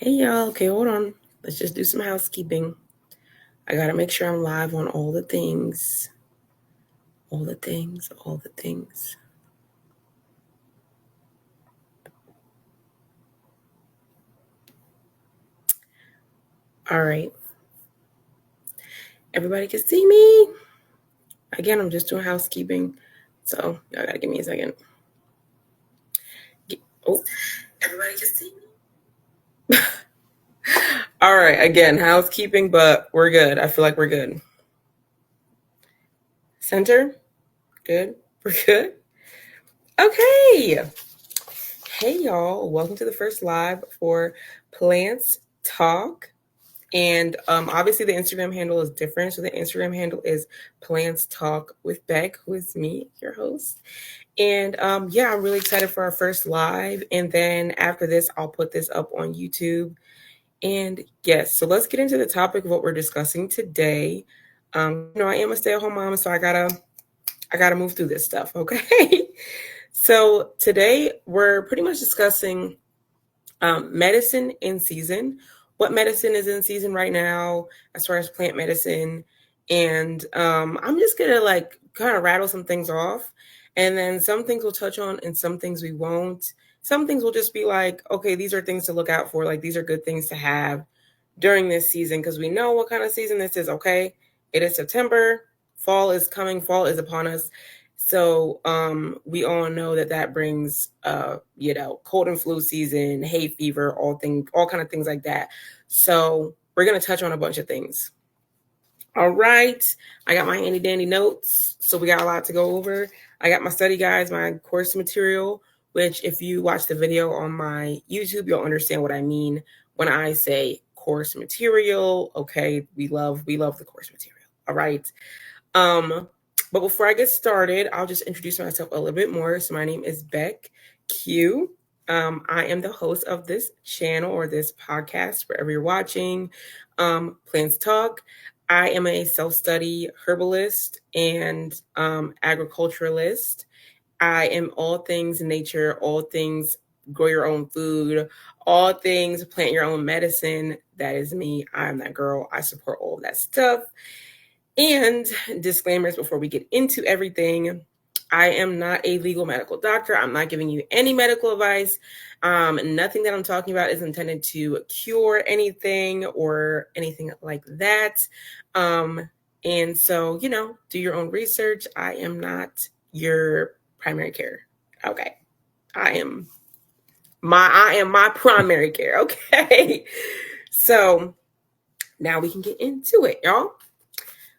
Hey y'all, okay, hold on. Let's just do some housekeeping. I gotta make sure I'm live on all the things. All the things, all the things. All right. Everybody can see me. Again, I'm just doing housekeeping. So y'all gotta give me a second. Oh, everybody can see me. All right, again, housekeeping, but we're good. I feel like we're good. Center? Good. We're good. Okay. Hey y'all, welcome to the first live for Plants Talk. And obviously, the Instagram handle is different. So the Instagram handle is Plants Talk with Beck, who is me, your host. And yeah, I'm really excited for our first live. And then after this, I'll put this up on YouTube. And yes, so let's get into the topic of what we're discussing today. I am a stay-at-home mom, so I gotta move through this stuff. Okay. So today we're pretty much discussing medicine in season, what medicine is in season right now as far as plant medicine. And I'm just gonna like kind of rattle some things off, and then some things we'll touch on and some things we won't. Some things will just be like, okay, these are things to look out for, like these are good things to have during this season because we know what kind of season this is. Okay, it is September, fall is coming, fall is upon us. So we all know that brings cold and flu season, hay fever, all kind of things like that. So we're gonna touch on a bunch of things. All right, I got my handy dandy notes, so we got a lot to go over. I got my study guides, my course material, which if you watch the video on my YouTube, you'll understand what I mean when I say course material. Okay, we love the course material. All right. Um, but before I get started, I'll just introduce myself a little bit more. So my name is Beck Q. I am the host of this channel or this podcast, wherever you're watching, Plants Talk. I am a self-study herbalist and agriculturalist. I am all things nature, all things grow your own food, all things plant your own medicine. That is me. I'm that girl. I support all of that stuff. And disclaimers before we get into everything. I am not a legal medical doctor. I'm not giving you any medical advice. Nothing that I'm talking about is intended to cure anything or anything like that. And so, do your own research. I am not your primary care. Okay. I am my primary care. Okay. So now we can get into it, y'all.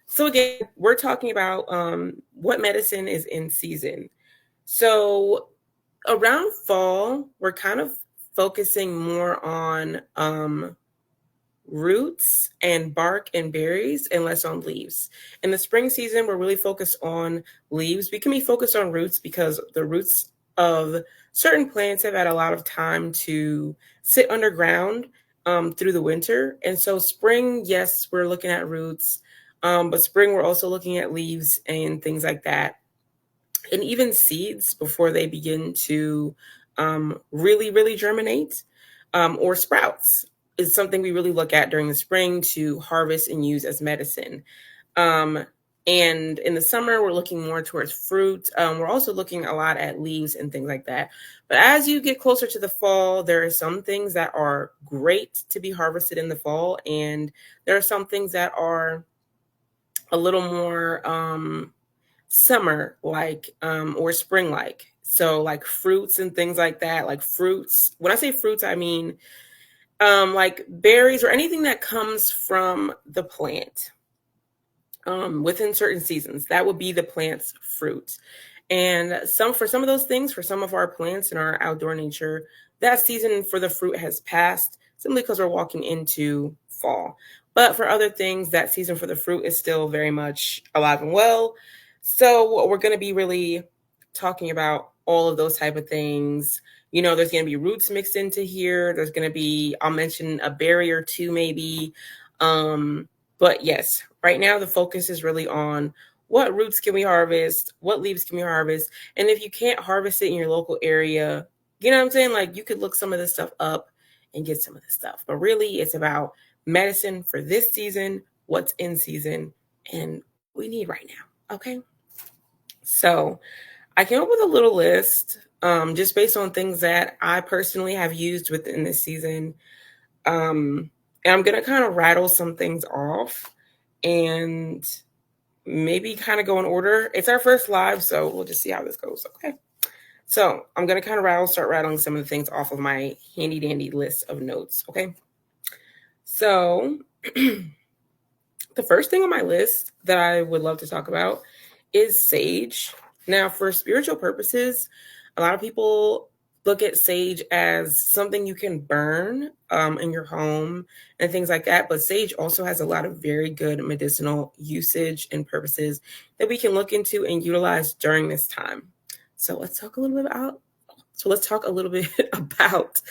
So again, we're talking about what medicine is in season. So around fall, we're kind of focusing more on roots and bark and berries and less on leaves. In the spring season, we're really focused on leaves. We can be focused on roots because the roots of certain plants have had a lot of time to sit underground through the winter. And so spring, yes, we're looking at roots. But spring, we're also looking at leaves and things like that. And even seeds before they begin to really, really germinate or sprouts is something we really look at during the spring to harvest and use as medicine. Um, and in the summer, we're looking more towards fruit. We're also looking a lot at leaves and things like that. But as you get closer to the fall, there are some things that are great to be harvested in the fall. And there are some things that are a little more summer like or spring like. So like fruits and things like that, like fruits. When I say fruits, I mean like berries or anything that comes from the plant within certain seasons. That would be the plant's fruit. And for some of those things, for some of our plants in our outdoor nature, that season for the fruit has passed simply because we're walking into fall. But for other things, that season for the fruit is still very much alive and well. So we're going to be really talking about all of those type of things. There's going to be roots mixed into here. There's going to be, I'll mention a berry or two maybe. But yes, right now the focus is really on what roots can we harvest, what leaves can we harvest, and if you can't harvest it in your local area, you know what I'm saying? Like you could look some of this stuff up and get some of this stuff. But really, it's about medicine for this season, what's in season, and we need right now. Okay. So I came up with a little list just based on things that I personally have used within this season. And I'm going to kind of rattle some things off and maybe kind of go in order. It's our first live, so we'll just see how this goes. Okay. So I'm going to kind of start rattling some of the things off of my handy dandy list of notes. Okay. So the first thing on my list that I would love to talk about is sage. Now, for spiritual purposes, a lot of people look at sage as something you can burn in your home and things like that. But sage also has a lot of very good medicinal usage and purposes that we can look into and utilize during this time. So let's talk a little bit about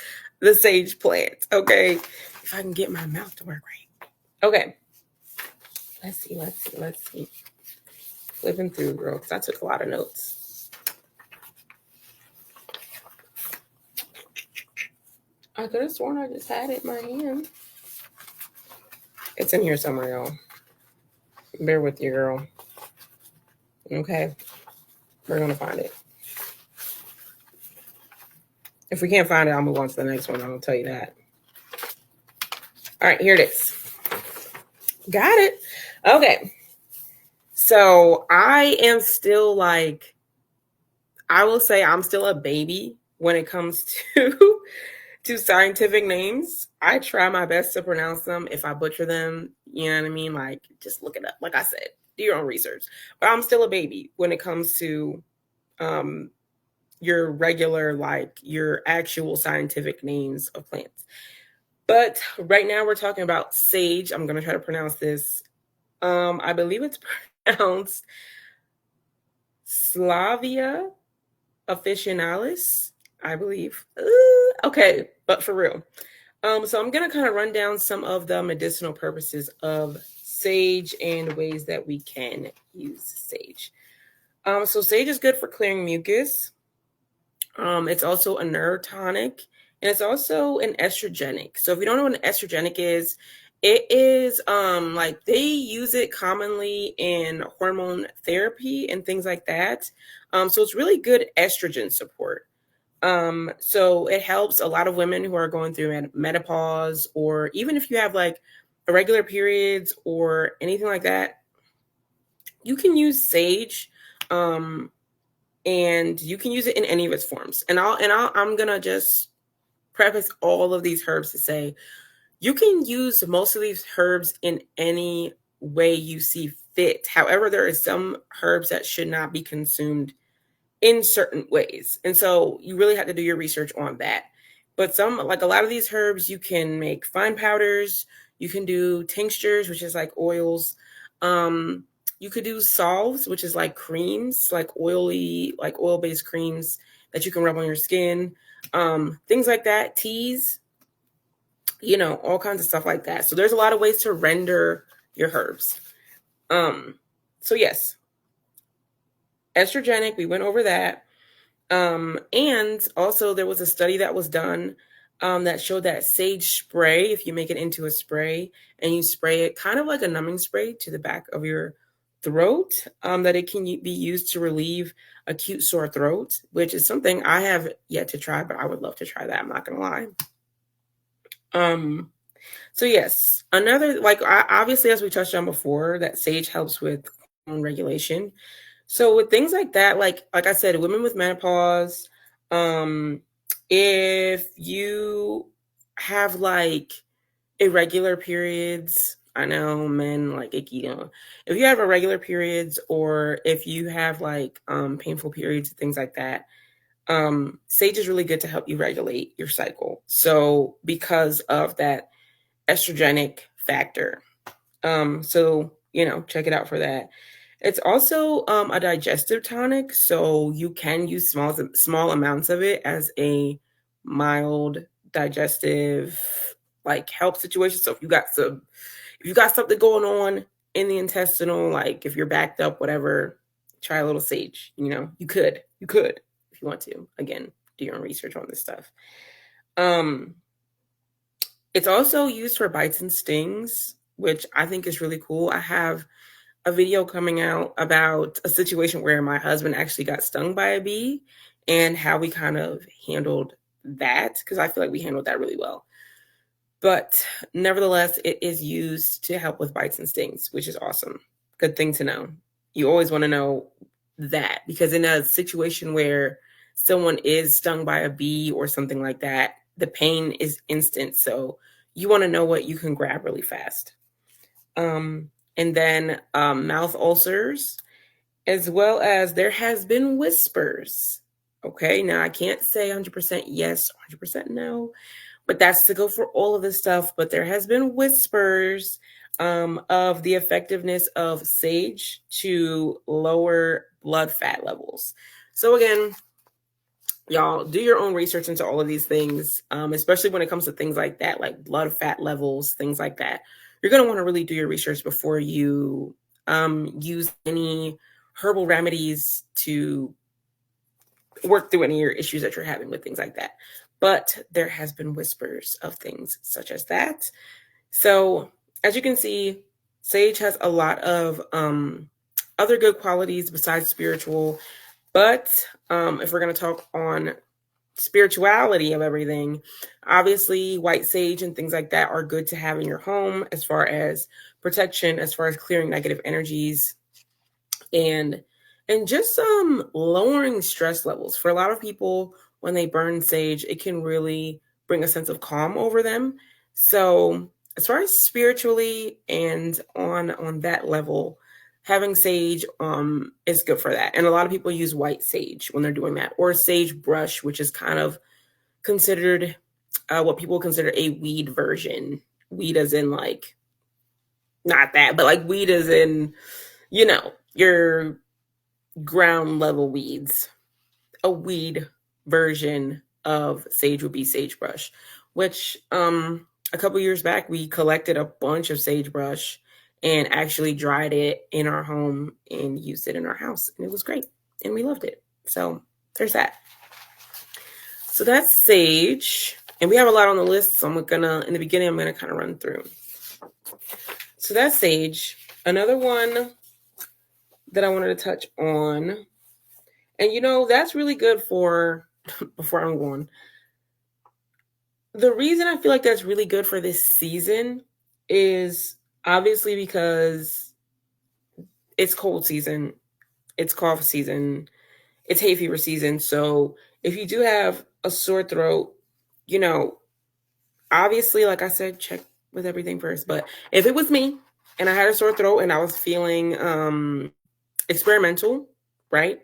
the sage plant. Okay, if I can get my mouth to work right. Okay, let's see. Flipping through, girl, because I took a lot of notes. I could have sworn I just had it in my hand. It's in here somewhere, y'all. Bear with you, girl. Okay, we're gonna find it. If we can't find it, I'll move on to the next one. I'll tell you that. All right, here it is. Got it. Okay. So I am still I will say I'm still a baby when it comes to scientific names. I try my best to pronounce them. If I butcher them, you know what I mean? Just look it up. Like I said, do your own research. But I'm still a baby when it comes to your regular, your actual scientific names of plants. But right now we're talking about sage. I'm going to try to pronounce this. I believe it's pronounced Slavia officinalis, I believe. Okay, but for real. So I'm going to kind of run down some of the medicinal purposes of sage and ways that we can use sage. So sage is good for clearing mucus. It's also a nerve tonic, and it's also an estrogenic. So if you don't know what an estrogenic is, it is they use it commonly in hormone therapy and things like that. So it's really good estrogen support. So it helps a lot of women who are going through menopause, or even if you have irregular periods or anything like that, you can use sage. And you can use it in any of its forms. And I'm gonna just preface all of these herbs to say you can use most of these herbs in any way you see fit. However, there are some herbs that should not be consumed in certain ways, and so you really have to do your research on that. But a lot of these herbs, you can make fine powders. You can do tinctures, which is like oils. You could do salves, which is like creams, like oil-based creams that you can rub on your skin. Things like that, teas, all kinds of stuff like that. So there's a lot of ways to render your herbs. So yes, estrogenic, we went over that. And also there was a study that was done that showed that sage spray, if you make it into a spray and you spray it kind of like a numbing spray to the back of your throat, that it can be used to relieve acute sore throat, which is something I have yet to try, but I would love to try that. I'm not going to lie. So yes, another, obviously, as we touched on before, that sage helps with hormone regulation. So with things like that, like I said, women with menopause, if you have irregular periods, I know men icky, if you have irregular periods, or if you have painful periods, things like that, sage is really good to help you regulate your cycle. So because of that estrogenic factor. So, check it out for that. It's also a digestive tonic, so you can use small amounts of it as a mild digestive help situation. So if you got something going on in the intestinal, if you're backed up, whatever, try a little sage. You could if you want to. Again, do your own research on this stuff. It's also used for bites and stings, which I think is really cool. I have a video coming out about a situation where my husband actually got stung by a bee and how we kind of handled that, because I feel like we handled that really well. But nevertheless, it is used to help with bites and stings, which is awesome. Good thing to know. You always want to know that, because in a situation where someone is stung by a bee or something like that, the pain is instant. So you want to know what you can grab really fast. And then mouth ulcers, as well as there has been whispers. Okay, now I can't say 100% yes, 100% no, but that's to go for all of this stuff. But there has been whispers of the effectiveness of sage to lower blood fat levels. So again, y'all do your own research into all of these things, especially when it comes to things like that, like blood fat levels, things like that. You're going to want to really do your research before you use any herbal remedies to work through any of your issues that you're having with things like that. But there has been whispers of things such as that. So as you can see, sage has a lot of other good qualities besides spiritual. But if we're going to talk on spirituality of everything, obviously white sage and things like that are good to have in your home as far as protection, as far as clearing negative energies, and just lowering stress levels. For a lot of people, when they burn sage, it can really bring a sense of calm over them. So as far as spiritually and on that level, having sage is good for that. And a lot of people use white sage when they're doing that, or sage brush, which is kind of considered what people consider a weed version. Weed as in like, not that, but like weed as in, your ground level weeds. A weed version of sage would be sagebrush, which a couple years back we collected a bunch of sagebrush and actually dried it in our home and used it in our house, and it was great and we loved it. So there's that. So that's sage, and we have a lot on the list, so in the beginning I'm gonna kind of run through. So that's sage. Another one that I wanted to touch on, and that's really good for before I'm going. The reason I feel like that's really good for this season is obviously because it's cold season, it's cough season, it's hay fever season. So if you do have a sore throat, obviously, like I said, check with everything first. But if it was me and I had a sore throat and I was feeling experimental, right,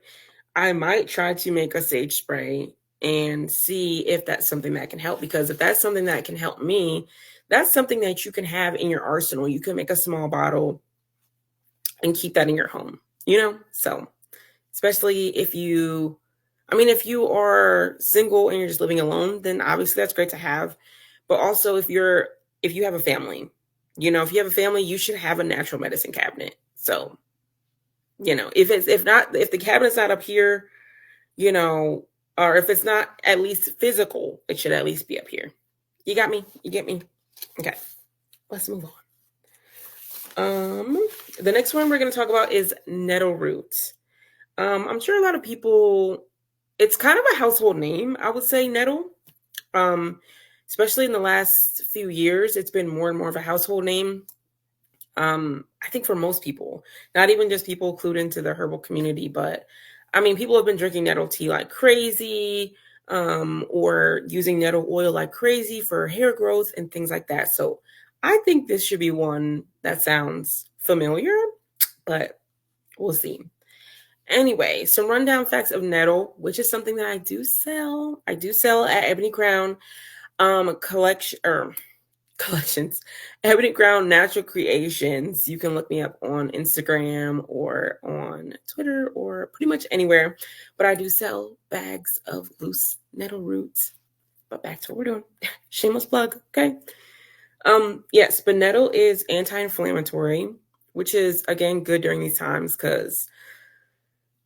I might try to make a sage spray and see if that's something that can help. Because if that's something that can help me, that's something that you can have in your arsenal. You can make a small bottle and keep that in your home, So especially if you are single and you're just living alone, then obviously that's great to have. But also if you have a family, if you have a family, you should have a natural medicine cabinet. So, if the cabinet's not up here, or if it's not at least physical, it should at least be up here. You got me? You get me? Okay, let's move on. The next one we're going to talk about is nettle root. I'm sure a lot of people, it's kind of a household name, I would say, nettle. Especially in the last few years, it's been more and more of a household name. I think for most people, not even just people clued into the herbal community, but people have been drinking nettle tea like crazy, or using nettle oil like crazy for hair growth and things like that. So I think this should be one that sounds familiar, but we'll see. Anyway, some rundown facts of nettle, which is something that I do sell. I do sell at Ebony Crown collections. Ebony Crown Natural Creations. You can look me up on Instagram or on Twitter or pretty much anywhere. But I do sell bags of loose nettle roots. But back to what we're doing. Shameless plug, okay? Yes, but nettle is anti-inflammatory, which is, again, good during these times because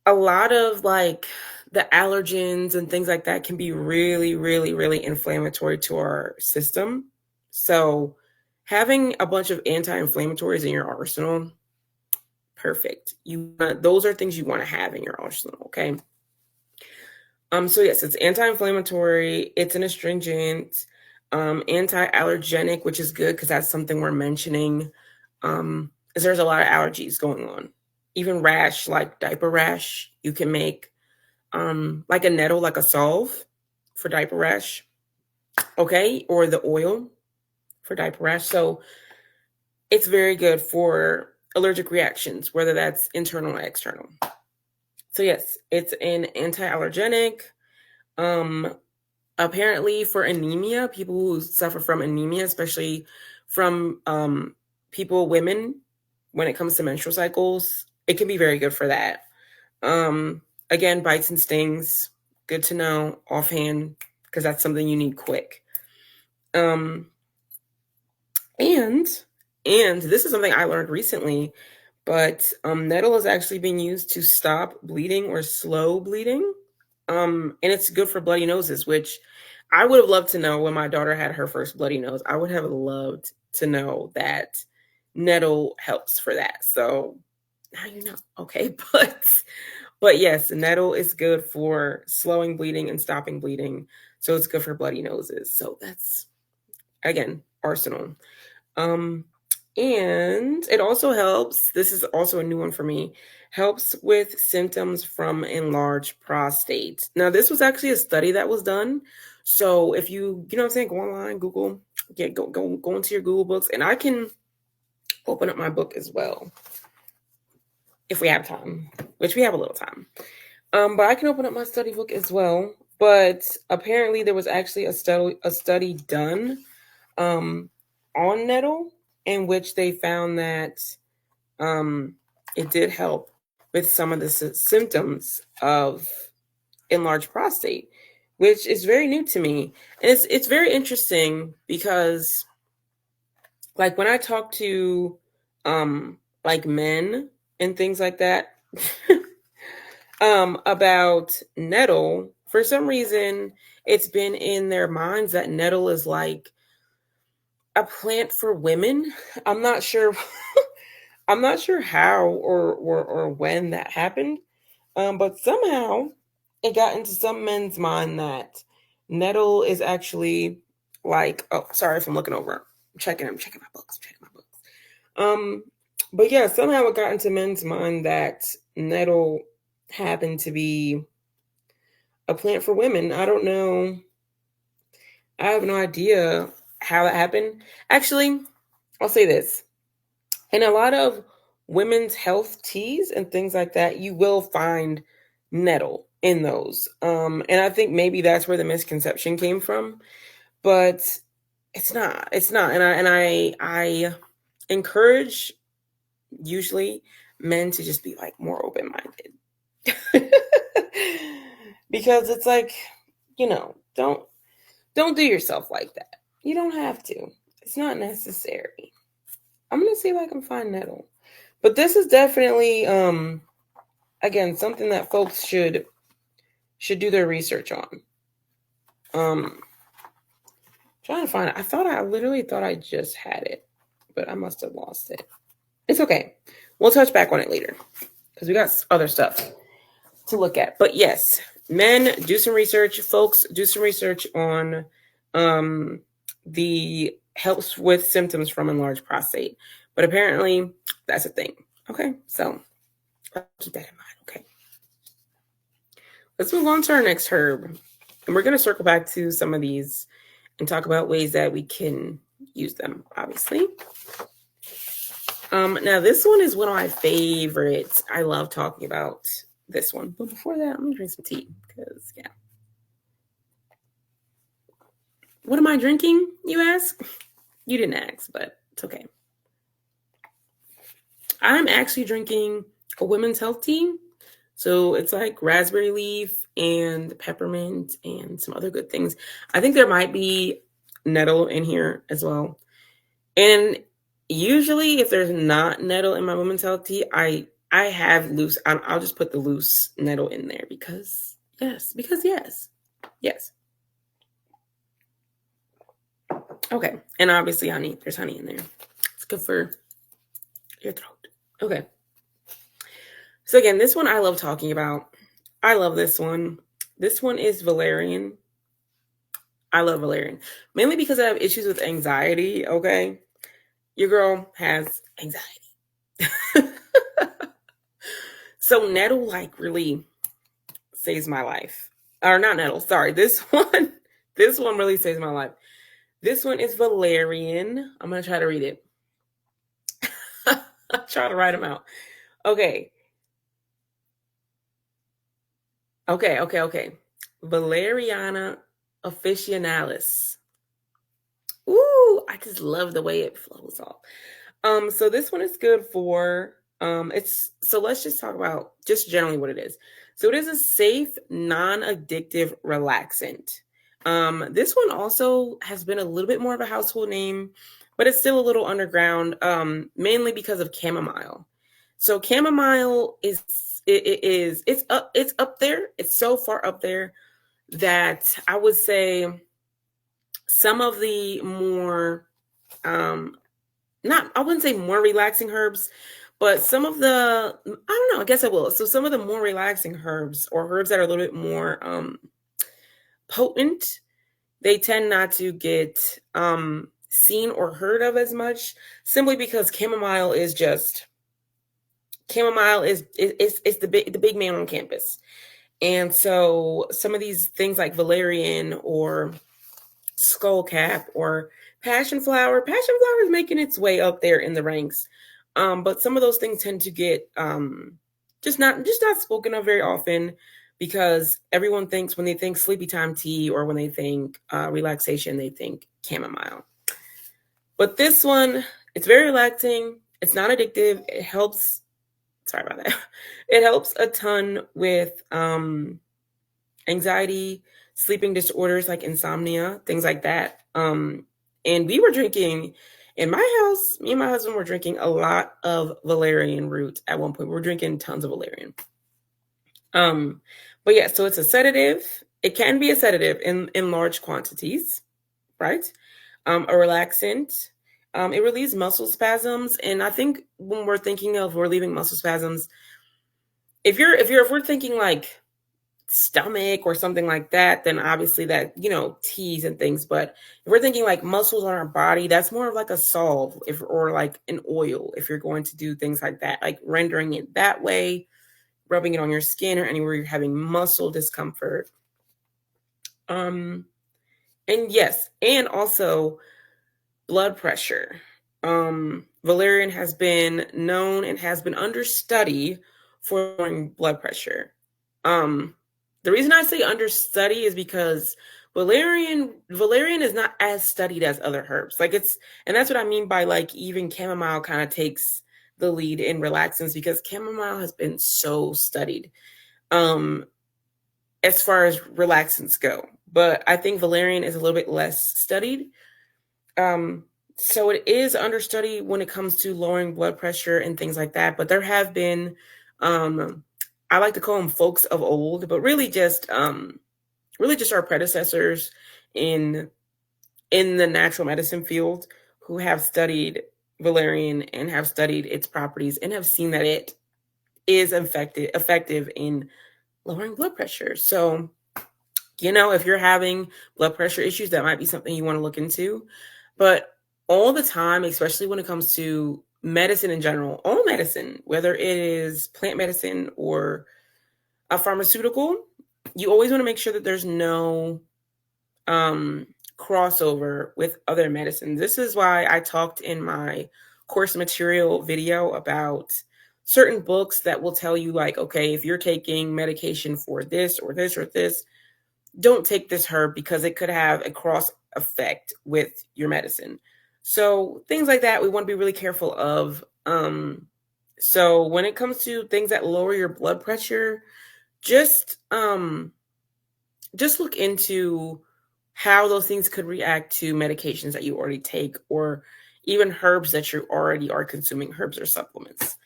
a lot of like the allergens and things like that can be really, really, really inflammatory to our system. So having a bunch of anti-inflammatories in your arsenal, perfect. Those are things you want to have in your arsenal, okay? So yes, it's anti-inflammatory, it's an astringent, anti-allergenic, which is good because that's something we're mentioning. Is there's a lot of allergies going on. Even rash, like diaper rash, you can make like a nettle, like a salve for diaper rash, okay, or the oil for diaper rash. So it's very good for allergic reactions, whether that's internal or external. So yes, it's an anti-allergenic. Apparently for anemia, people who suffer from anemia, especially from women, when it comes to menstrual cycles, it can be very good for that. Again, bites and stings, good to know offhand, because that's something you need quick. And this is something I learned recently, but nettle is actually being used to stop bleeding or slow bleeding. And it's good for bloody noses, which I would have loved to know when my daughter had her first bloody nose. I would have loved to know that nettle helps for that. So now you know, okay? But yes, nettle is good for slowing bleeding and stopping bleeding. So it's good for bloody noses. So that's, again, arsenal. And it also helps, this is also a new one for me, helps with symptoms from enlarged prostate. Now, this was actually a study that was done. So if you know what I'm saying, go online, Google, go into your Google books, and I can open up my book as well if we have time, which we have a little time. But I can open up my study book as well. But apparently there was actually a study done on nettle, in which they found that it did help with some of the symptoms of enlarged prostate, which is very new to me. And it's very interesting because, like, when I talk to like men and things like that about nettle, for some reason it's been in their minds that nettle is like a plant for women. I'm not sure. I'm not sure how or when that happened, but somehow it got into some men's mind that nettle is actually like. Oh, sorry if I'm looking over. I'm checking my books. I'm checking my books. Um, but yeah, somehow it got into men's mind that nettle happened to be a plant for women. I don't know. I have no idea how that happened. Actually, I'll say this. In a lot of women's health teas and things like that, you will find nettle in those. And I think maybe that's where the misconception came from. But it's not. It's not. And I encourage usually men to just be like more open minded. Because it's like, don't do yourself like that. You don't have to. It's not necessary. I'm gonna see if I can find nettle. But this is definitely again something that folks should do their research on. Trying to find it. I literally thought I just had it, but I must have lost it. It's okay. We'll touch back on it later because we got other stuff to look at. But yes, men, do some research. Folks, do some research on the helps with symptoms from enlarged prostate. But apparently that's a thing. Okay, so keep that in mind. Okay. Let's move on to our next herb. And we're going to circle back to some of these and talk about ways that we can use them, obviously. Now, this one is one of my favorites. I love talking about this one. But before that, I'm going to drink some tea because, yeah. What am I drinking, you ask? You didn't ask, but it's okay. I'm actually drinking a women's health tea. So it's like raspberry leaf and peppermint and some other good things. I think there might be nettle in here as well. And usually if there's not nettle in my women's health tea, I have loose. I'll just put the loose nettle in there because yes. Okay. And obviously honey. There's honey in there. It's good for your throat. Okay. So again, this one I love talking about. I love this one. This one is valerian. I love valerian. Mainly because I have issues with anxiety, okay? Your girl has anxiety. So nettle like really saves my life. Or not nettle, sorry. This one really saves my life. This one is valerian. I'm going to try to read it. Try to write them out. Okay. Okay. Valeriana officinalis. Ooh, I just love the way it flows off. So this one is good for let's just talk about just generally what it is. So it is a safe, non-addictive relaxant. This one also has been a little bit more of a household name, but it's still a little underground, mainly because of chamomile. So chamomile it's up there. It's so far up there that I would say some of the more not I wouldn't say more relaxing herbs, but some of the I don't know, I guess I will. So some of the more relaxing herbs or herbs that are a little bit more potent, they tend not to get seen or heard of as much simply because chamomile is it's the big man on campus. And so some of these things like valerian or skullcap or passion flower is making its way up there in the ranks. But some of those things tend to get just not spoken of very often because everyone thinks when they think sleepy time tea or when they think relaxation, they think chamomile. But this one, it's very relaxing. It's not addictive. It helps. Sorry about that. It helps a ton with anxiety, sleeping disorders like insomnia, things like that. And we were drinking in my house, me and my husband were drinking a lot of valerian root at one point. We were drinking tons of valerian. But yeah, so it's a sedative. It can be a sedative in large quantities, right? A relaxant. It relieves muscle spasms. And I think when we're thinking of relieving muscle spasms, if we're thinking like stomach or something like that, then obviously that, teas and things. But if we're thinking like muscles on our body, that's more of like a solve or like an oil if you're going to do things like that, like rendering it that way, rubbing it on your skin or anywhere you're having muscle discomfort. And yes, and also blood pressure. Valerian has been known and has been under study for lowering blood pressure. The reason I say understudy is because valerian is not as studied as other herbs. And that's what I mean by like even chamomile kind of takes the lead in relaxants because chamomile has been so studied as far as relaxants go. But I think valerian is a little bit less studied. So it is understudy when it comes to lowering blood pressure and things like that. But there have been I like to call them folks of old, but really just our predecessors in the natural medicine field who have studied valerian and have studied its properties and have seen that it is effective in lowering blood pressure. So, if you're having blood pressure issues, that might be something you want to look into. But all the time, especially when it comes to medicine in general, all medicine, whether it is plant medicine or a pharmaceutical, you always want to make sure that there's no crossover with other medicines. This is why I talked in my course material video about certain books that will tell you like, okay, if you're taking medication for this or this or this, don't take this herb because it could have a cross effect with your medicine. So things like that, we want to be really careful of. So when it comes to things that lower your blood pressure, just look into how those things could react to medications that you already take or even herbs that you already are consuming, herbs or supplements.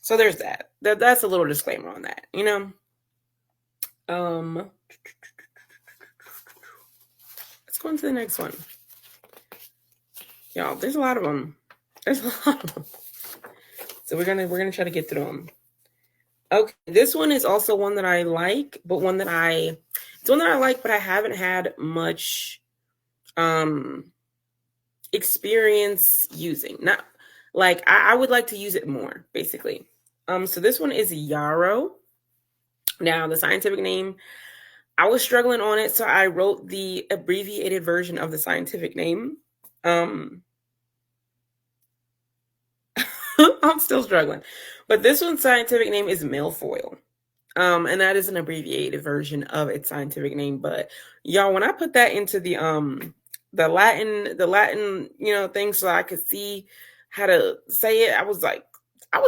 So there's that. That's a little disclaimer on that, Let's go on to the next one. Y'all, there's a lot of them. There's a lot of them. So we're gonna try to get through them. Okay, this one is also one that I like, but it's one that I like, but I haven't had much um experience using. Not like I would like to use it more, basically. So this one is yarrow. Now the scientific name, I was struggling on it, so I wrote the abbreviated version of the scientific name. Um I'm still struggling. But this one's scientific name is milfoil. And that is an abbreviated version of its scientific name. But y'all, when I put that into the Latin, thing so I could see how to say it, I was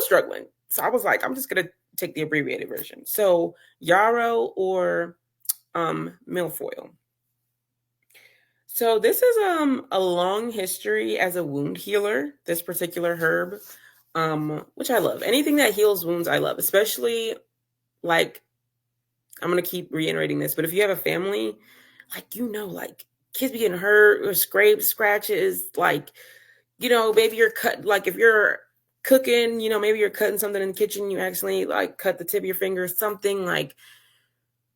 struggling. So I was like, I'm just gonna take the abbreviated version. So yarrow or milfoil. So this is a long history as a wound healer, this particular herb. Which I love. Anything that heals wounds, I love, especially like I'm gonna keep reiterating this, but if you have a family, like kids be getting hurt or scrapes, scratches, maybe you're cut, like if you're cooking, maybe you're cutting something in the kitchen, you accidentally like cut the tip of your finger, something like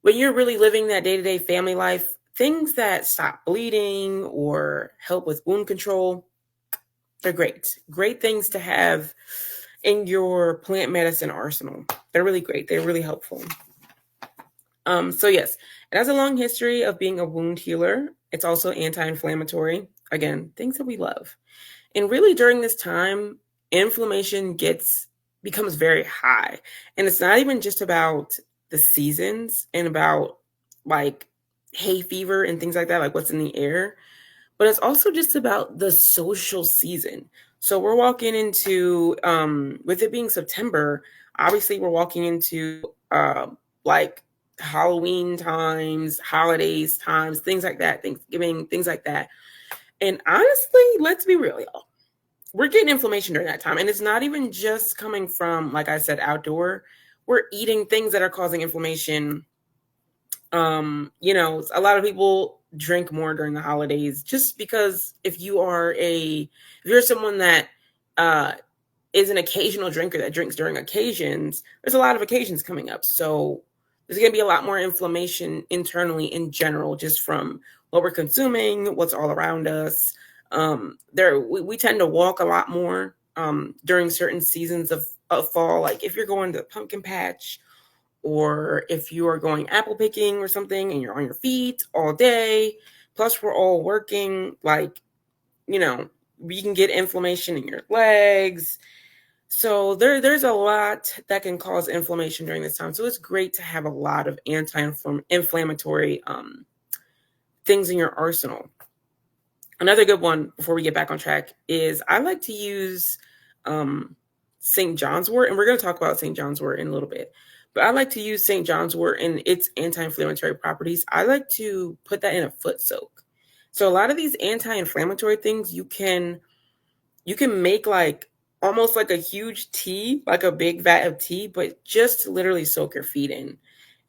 when you're really living that day-to-day family life, things that stop bleeding or help with wound control, they're great. Great things to have in your plant medicine arsenal. They're really great. They're really helpful. So yes, it has a long history of being a wound healer. It's also anti-inflammatory. Again, things that we love. And really during this time, inflammation becomes very high. And it's not even just about the seasons and about like hay fever and things like that, like what's in the air, but it's also just about the social season. So we're walking into with it being September, obviously we're walking into like Halloween times, holidays times, things like that, Thanksgiving, things like that. And honestly, let's be real, y'all. We're getting inflammation during that time. And it's not even just coming from, like I said, outdoor. We're eating things that are causing inflammation. A lot of people drink more during the holidays just because if you're someone that uh is an occasional drinker that drinks during occasions, there's a lot of occasions coming up. So there's going to be a lot more inflammation internally in general, just from what we're consuming, what's all around us. We tend to walk a lot more during certain seasons of fall. Like if you're going to the pumpkin patch, or if you are going apple picking or something and you're on your feet all day, plus we're all working, you know, you can get inflammation in your legs. So there's a lot that can cause inflammation during this time. So it's great to have a lot of anti-inflammatory things in your arsenal. Another good one before we get back on track is I like to use St. John's wort, and we're going to talk about St. John's wort in a little bit. But I like to use St. John's wort and its anti-inflammatory properties. I like to put that in a foot soak. So a lot of these anti-inflammatory things you can make like almost like a huge tea, like a big vat of tea, but just to literally soak your feet in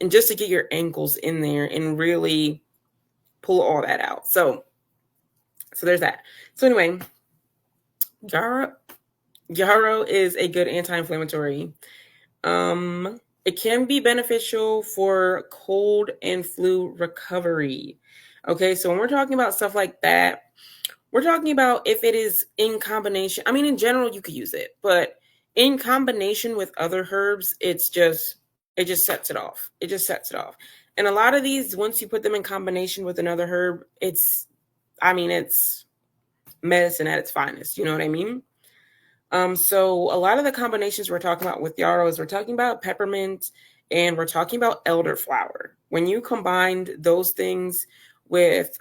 and just to get your ankles in there and really pull all that out. So there's that. So anyway, yarrow is a good anti-inflammatory. It can be beneficial for cold and flu recovery. Okay, so when we're talking about stuff like that, we're talking about if it is in combination. I mean, in general, you could use it, but in combination with other herbs, it just sets it off. It just sets it off. And a lot of these, once you put them in combination with another herb, it's medicine at its finest. You know what I mean? So a lot of the combinations we're talking about with yarrow is we're talking about peppermint and we're talking about elderflower. When you combine those things with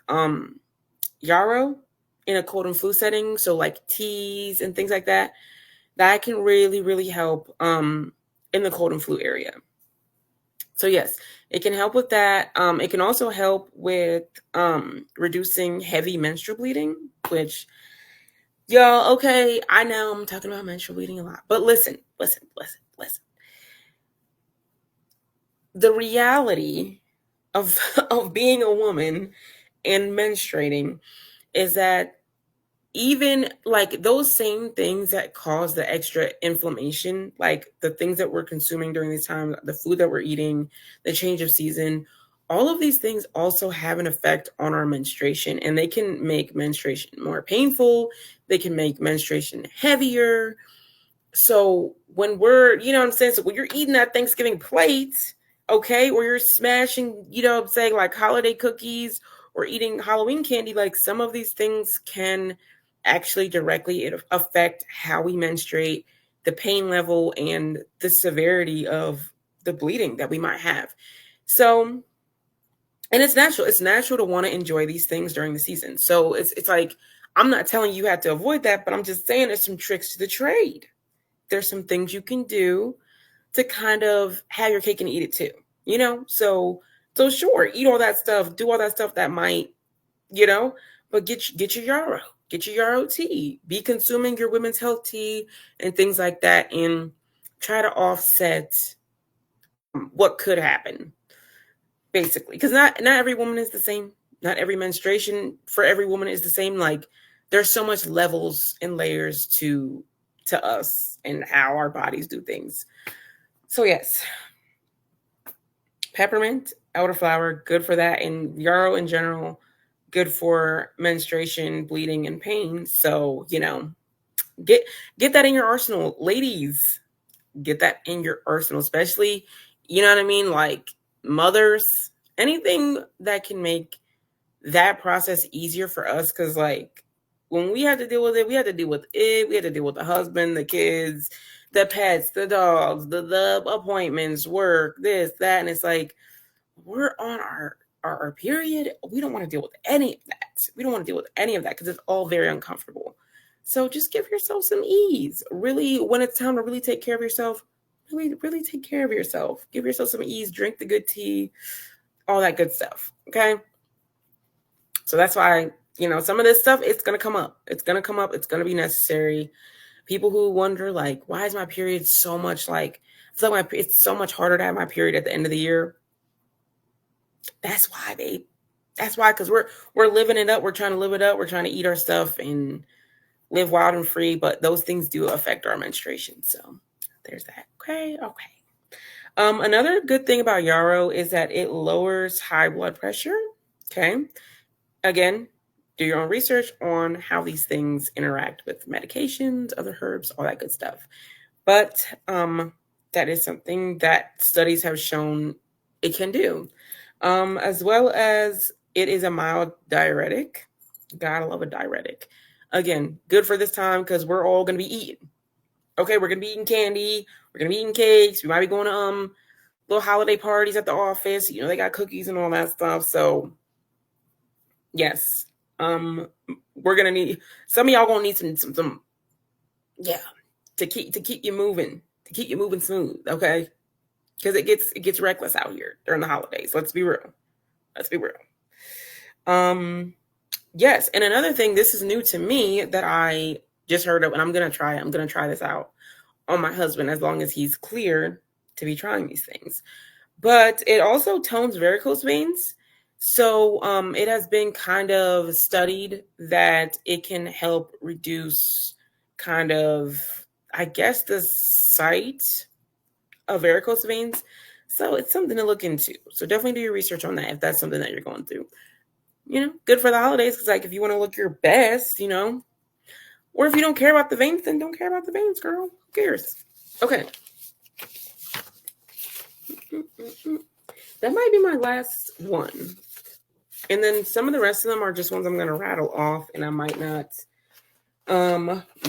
yarrow in a cold and flu setting, so like teas and things like that, that can really, really help in the cold and flu area. So yes, it can help with that. It can also help with reducing heavy menstrual bleeding, which y'all, okay, I know I'm talking about menstrual bleeding a lot, but listen. The reality of of being a woman and menstruating is that even like those same things that cause the extra inflammation, like the things that we're consuming during this time, the food that we're eating, the change of season, all of these things also have an effect on our menstruation, and they can make menstruation more painful. They can make menstruation heavier. So when we're, you know what I'm saying? So when you're eating that Thanksgiving plate, okay, or you're smashing, you know what I'm saying, like holiday cookies or eating Halloween candy, like some of these things can actually directly affect how we menstruate, the pain level, and the severity of the bleeding that we might have. So, and it's natural. It's natural to want to enjoy these things during the season. So it's like I'm not telling you have to avoid that, but I'm just saying there's some tricks to the trade. There's some things you can do to kind of have your cake and eat it too, you know? So sure, eat all that stuff, do all that stuff that might, you know, but get your yarrow, get your yarrow tea, be consuming your women's health tea and things like that, and try to offset what could happen, basically. Because not every woman is the same. Not every menstruation for every woman is the same. Like there's so much levels and layers to us and how our bodies do things. So yes, peppermint, elderflower, good for that, and yarrow in general, good for menstruation, bleeding, and pain. So get get that in your arsenal, ladies. Get that in your arsenal, especially you know what I mean, like mothers. Anything that can make that process easier for us, because like when we had to deal with it, we had to deal with it. We had to deal with the husband, the kids, the pets, the dogs, the appointments, work, this, that. And it's like, we're on our period. We don't want to deal with any of that. We don't want to deal with any of that because it's all very uncomfortable. So just give yourself some ease. Really, when it's time to really take care of yourself, really take care of yourself. Give yourself some ease, drink the good tea, all that good stuff. Okay. So that's why, some of this stuff, it's going to come up. It's going to come up. It's going to be necessary. People who wonder, like, why is my period so much like, I feel like it's so much harder to have my period at the end of the year. That's why, babe. That's why, because we're living it up. We're trying to live it up. We're trying to eat our stuff and live wild and free. But those things do affect our menstruation. So there's that. Okay. Another good thing about yarrow is that it lowers high blood pressure. Okay. Again, do your own research on how these things interact with medications, other herbs, all that good stuff. But that is something that studies have shown it can do. As well as it is a mild diuretic. Gotta love a diuretic. Again, good for this time because we're all going to be eating. Okay, we're going to be eating candy. We're going to be eating cakes. We might be going to little holiday parties at the office. They got cookies and all that stuff. So yes, we're gonna need some of y'all gonna need some yeah, to keep you moving, smooth, okay? Because it gets reckless out here during the holidays. Let's be real. Yes, and another thing, this is new to me that I just heard of, and I'm gonna try this out on my husband as long as he's cleared to be trying these things. But it also tones varicose veins. So it has been kind of studied that it can help reduce kind of, I guess, the site of varicose veins. So it's something to look into. So definitely do your research on that if that's something that you're going through. Good for the holidays because, like, if you want to look your best, or if you don't care about the veins, then don't care about the veins, girl. Who cares? Okay. That might be my last one. And then some of the rest of them are just ones I'm going to rattle off, and I might not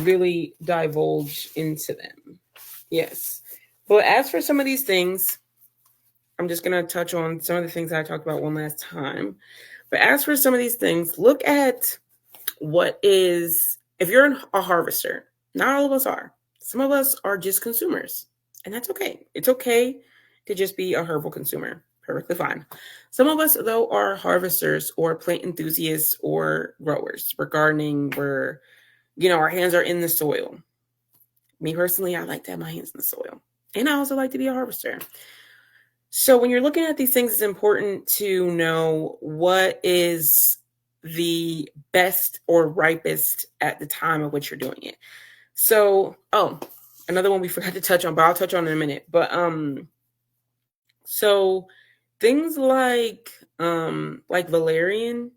really divulge into them. Yes. But as for some of these things, I'm just going to touch on some of the things that I talked about one last time. But as for some of these things, look at what is, if you're a harvester, not all of us are. Some of us are just consumers, and that's okay. It's okay to just be a herbal consumer. Perfectly fine. Some of us, though, are harvesters or plant enthusiasts or growers. We're gardening. Our hands are in the soil. Me personally, I like to have my hands in the soil. And I also like to be a harvester. So when you're looking at these things, it's important to know what is the best or ripest at the time of which you're doing it. So, another one we forgot to touch on, but I'll touch on in a minute. But so things like valerian,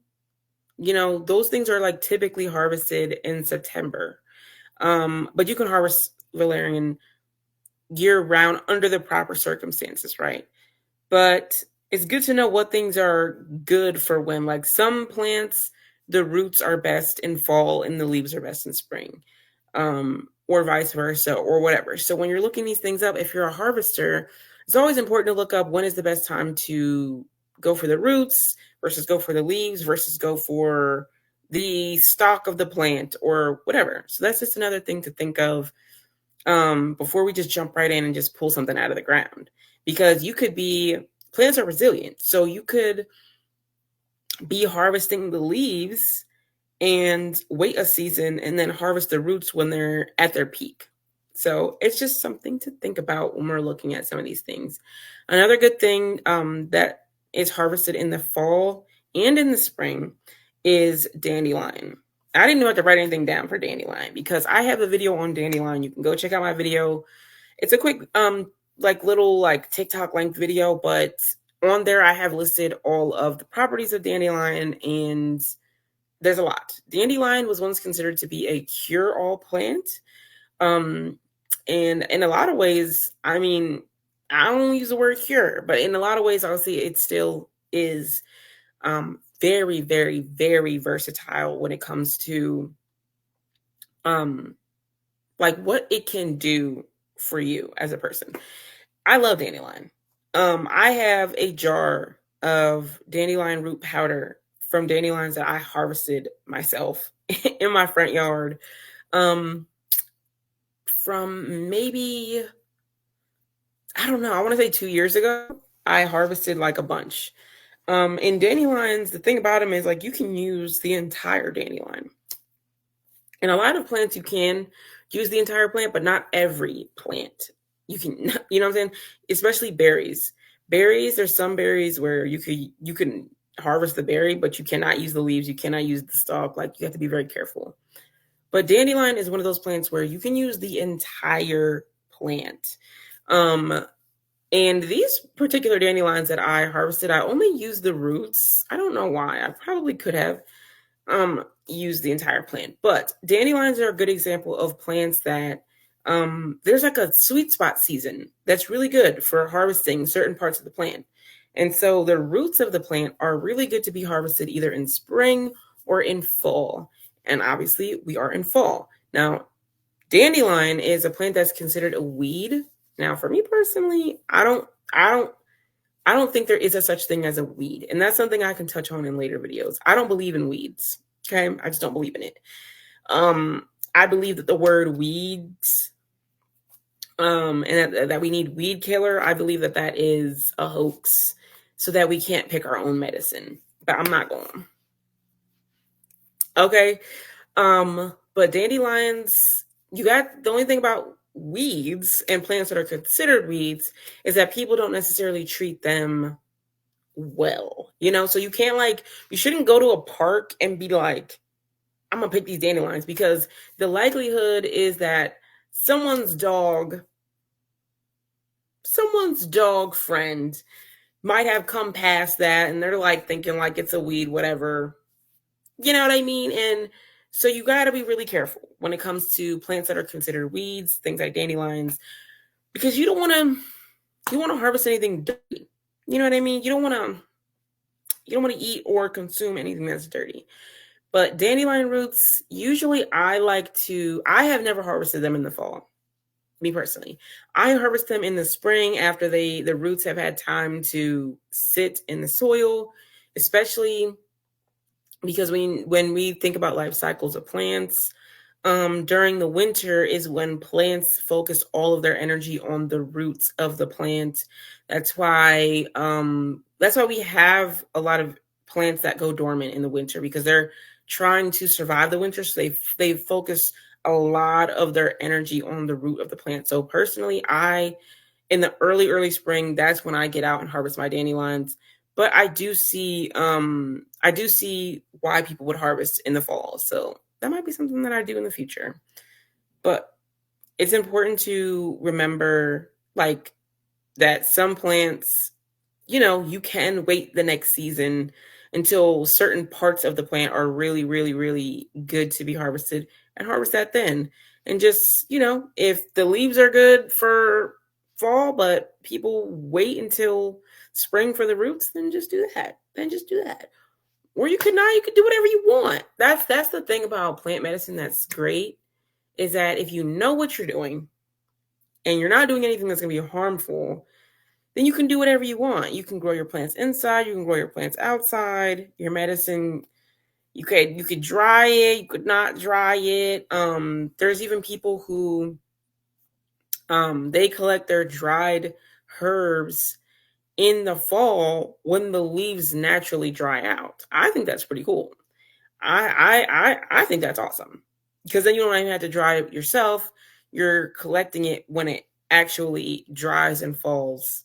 those things are like typically harvested in September. But you can harvest valerian year round under the proper circumstances, right? But it's good to know what things are good for when. Like some plants, the roots are best in fall and the leaves are best in spring, or vice versa, or whatever. So when you're looking these things up, if you're a harvester, it's always important to look up when is the best time to go for the roots versus go for the leaves versus go for the stalk of the plant or whatever. So that's just another thing to think of before we just jump right in and just pull something out of the ground. Because plants are resilient. So you could be harvesting the leaves and wait a season and then harvest the roots when they're at their peak. So it's just something to think about when we're looking at some of these things. Another good thing that is harvested in the fall and in the spring is dandelion. I didn't know I could write anything down for dandelion because I have a video on dandelion. You can go check out my video. It's a quick little TikTok length video, but on there I have listed all of the properties of dandelion, and there's a lot. Dandelion was once considered to be a cure-all plant. And in a lot of ways, I mean, I don't use the word cure, but in a lot of ways I'll say it still is very, very, very versatile when it comes to what it can do for you as a person. I love dandelion. I have a jar of dandelion root powder from dandelions that I harvested myself in my front yard. From maybe, I don't know, I want to say 2 years ago, I harvested like a bunch. And dandelions, the thing about them is you can use the entire dandelion. And a lot of plants you can use the entire plant, but not every plant. You can, you know what I'm saying? Especially berries. Berries, there's some berries where you can harvest the berry, but you cannot use the leaves, you cannot use the stalk. You have to be very careful. But dandelion is one of those plants where you can use the entire plant. And these particular dandelions that I harvested, I only used the roots. I don't know why. I probably could have used the entire plant. But dandelions are a good example of plants that there's a sweet spot season that's really good for harvesting certain parts of the plant. And so the roots of the plant are really good to be harvested either in spring or in fall. And obviously we are in fall. Now, dandelion is a plant that's considered a weed. Now, for me personally, I don't think there is a such thing as a weed. And that's something I can touch on in later videos. I don't believe in weeds. Okay. I just don't believe in it. I believe that the word weeds, and that we need weed killer, I believe that is a hoax so that we can't pick our own medicine. But I'm not going. Okay. But dandelions, the only thing about weeds and plants that are considered weeds is that people don't necessarily treat them well, so you can't you shouldn't go to a park and be like, I'm gonna pick these dandelions, because the likelihood is that someone's dog friend might have come past that and they're thinking it's a weed, whatever. You know what I mean? And so you got to be really careful when it comes to plants that are considered weeds, things like dandelions, because you don't want to harvest anything dirty. You know what I mean? You don't want to eat or consume anything that's dirty. But dandelion roots, usually I have never harvested them in the fall. Me personally, I harvest them in the spring after the roots have had time to sit in the soil, especially because when we think about life cycles of plants, during the winter is when plants focus all of their energy on the roots of the plant. That's why we have a lot of plants that go dormant in the winter, because they're trying to survive the winter. So they focus a lot of their energy on the root of the plant. So personally, in the early spring, that's when I get out and harvest my dandelions. But I do see I do see why people would harvest in the fall. So that might be something that I do in the future. But it's important to remember like that some plants, you can wait the next season until certain parts of the plant are really, really, really good to be harvested and harvest that then. And just, if the leaves are good for fall, but people wait until spring for the roots, then just do that. Then just do that. Or you could not, you could do whatever you want. That's the thing about plant medicine that's great, is that if you know what you're doing and you're not doing anything that's going to be harmful, then you can do whatever you want. You can grow your plants inside, you can grow your plants outside. Your medicine, you could dry it, you could not dry it. There's even people who they collect their dried herbs in the fall when the leaves naturally dry out. I think that's pretty cool. I think that's awesome, because then you don't even have to dry it yourself. You're collecting it when it actually dries and falls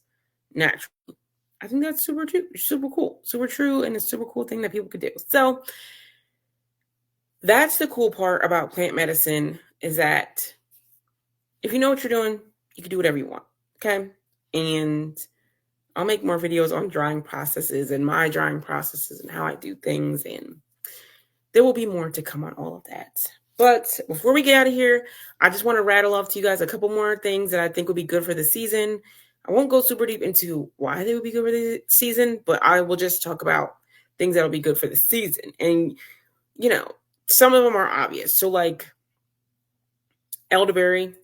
naturally. I think that's super true, super cool, super true, and a super cool thing that people could do. So that's the cool part about plant medicine, is that if you know what you're doing, you can do whatever you want. Okay. And I'll make more videos on drying processes and my drying processes and how I do things. And there will be more to come on all of that. But before we get out of here, I just want to rattle off to you guys a couple more things that I think would be good for the season. I won't go super deep into why they would be good for the season, but I will just talk about things that'll be good for the season. And, some of them are obvious. So like elderberry,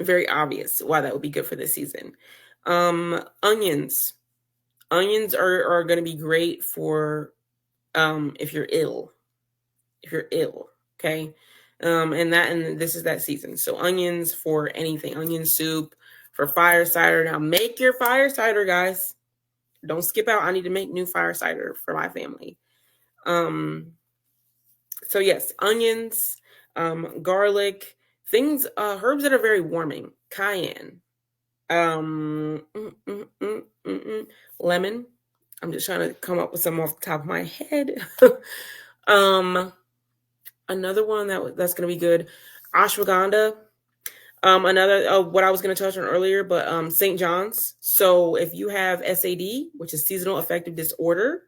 very obvious why that would be good for this season. Onions. Onions are going to be great for if you're ill. If you're ill, okay? And this is that season. So onions for anything. Onion soup, for fire cider. Now make your fire cider, guys. Don't skip out. I need to make new fire cider for my family. So yes, onions, garlic, things, herbs that are very warming. Cayenne, lemon. I'm just trying to come up with some off the top of my head. Another one that's going to be good, ashwagandha. Another what I was going to touch on earlier, but St. John's. So if you have SAD, which is seasonal affective disorder,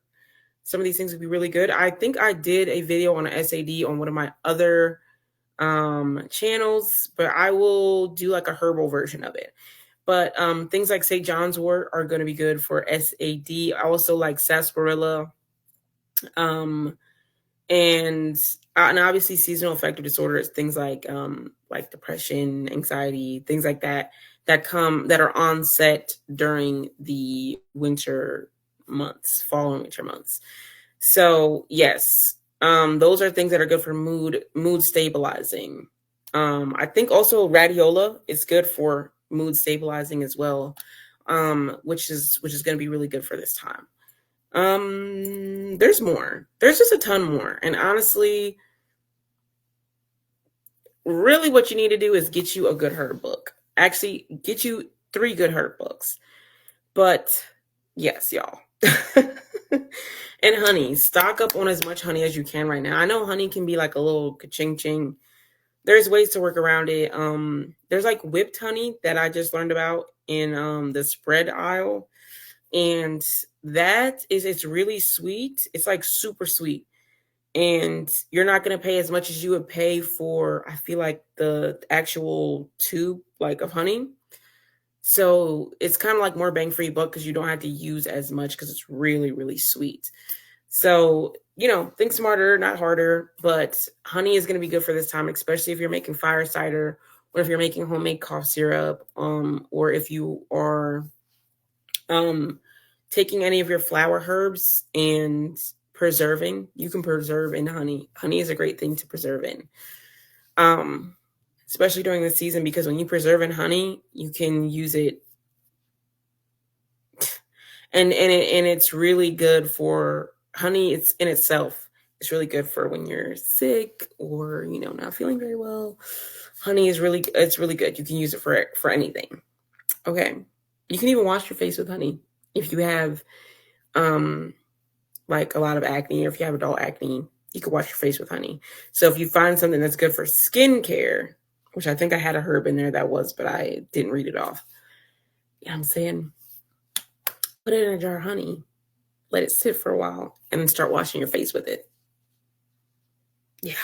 some of these things would be really good. I think I did a video on a SAD on one of my other channels, but I will do like a herbal version of it. But things like St. John's wort are going to be good for SAD. I also like sarsaparilla, and obviously seasonal affective disorder is things like depression, anxiety, things like that are onset during the winter months, fall and winter months. So yes, those are things that are good for mood stabilizing. I think also radiola is good for mood stabilizing as well, which is going to be really good for this time. There's more. There's just a ton more. And honestly, really what you need to do is get you a good herb book. Actually, get you 3 good herb books. But yes, y'all. And honey, stock up on as much honey as you can right now. I know honey can be like a little ka-ching-ching. There's ways to work around it. There's like whipped honey that I just learned about in the spread aisle. And it's really sweet. It's like super sweet. And you're not going to pay as much as you would pay for, I feel like, the actual tube like of honey. So it's kind of like more bang for your buck because you don't have to use as much because it's really, really sweet. So, think smarter, not harder. But honey is going to be good for this time, especially if you're making fire cider, or if you're making homemade cough syrup, or if you are taking any of your flower herbs and preserving. You can preserve in honey. Honey is a great thing to preserve in. Especially during the season, because when you preserve in honey, you can use it, and it's really good for honey. It's in itself. It's really good for when you're sick or not feeling very well. Honey is really good. You can use it for anything. Okay, you can even wash your face with honey if you have like a lot of acne, or if you have adult acne, you can wash your face with honey. So if you find something that's good for skincare, which I think I had a herb in there that was, but I didn't read it off. You know what I'm saying? Put it in a jar of honey, let it sit for a while, and then start washing your face with it. Yeah.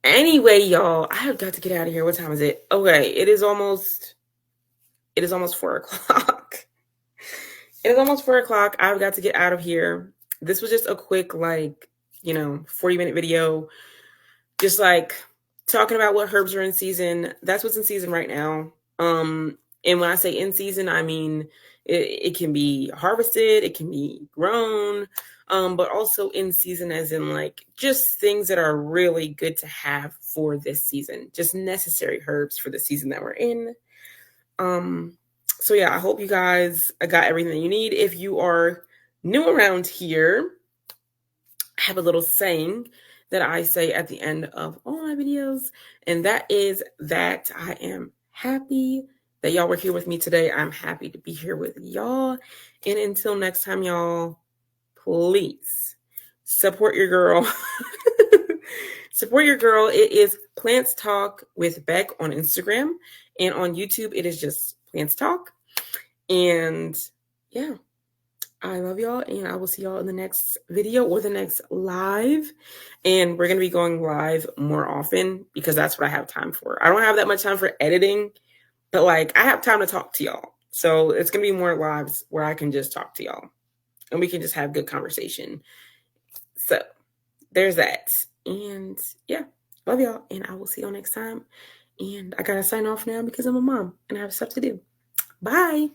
Anyway, y'all, I have got to get out of here. What time is it? Okay, it is almost 4:00. It is almost 4:00. I've got to get out of here. This was just a quick, 40-minute video, just like talking about what herbs are in season. That's what's in season right now. And when I say in season, I mean it can be harvested, it can be grown, but also in season as in like just things that are really good to have for this season, just necessary herbs for the season that we're in. So yeah, I hope you guys got everything that you need. If you are new around here, I have a little saying that I say at the end of all my videos, and that is that I am happy that y'all were here with me today. I'm happy to be here with y'all. And until next time, y'all, please support your girl. Support your girl. It is Plants Talk with Beck on Instagram, and on YouTube, it is just Plants Talk. And yeah, I love y'all, and I will see y'all in the next video or the next live. And we're going to be going live more often because that's what I have time for. I don't have that much time for editing, but like I have time to talk to y'all. So it's going to be more lives where I can just talk to y'all and we can just have good conversation. So there's that. And yeah, love y'all, and I will see y'all next time. And I got to sign off now because I'm a mom and I have stuff to do. Bye.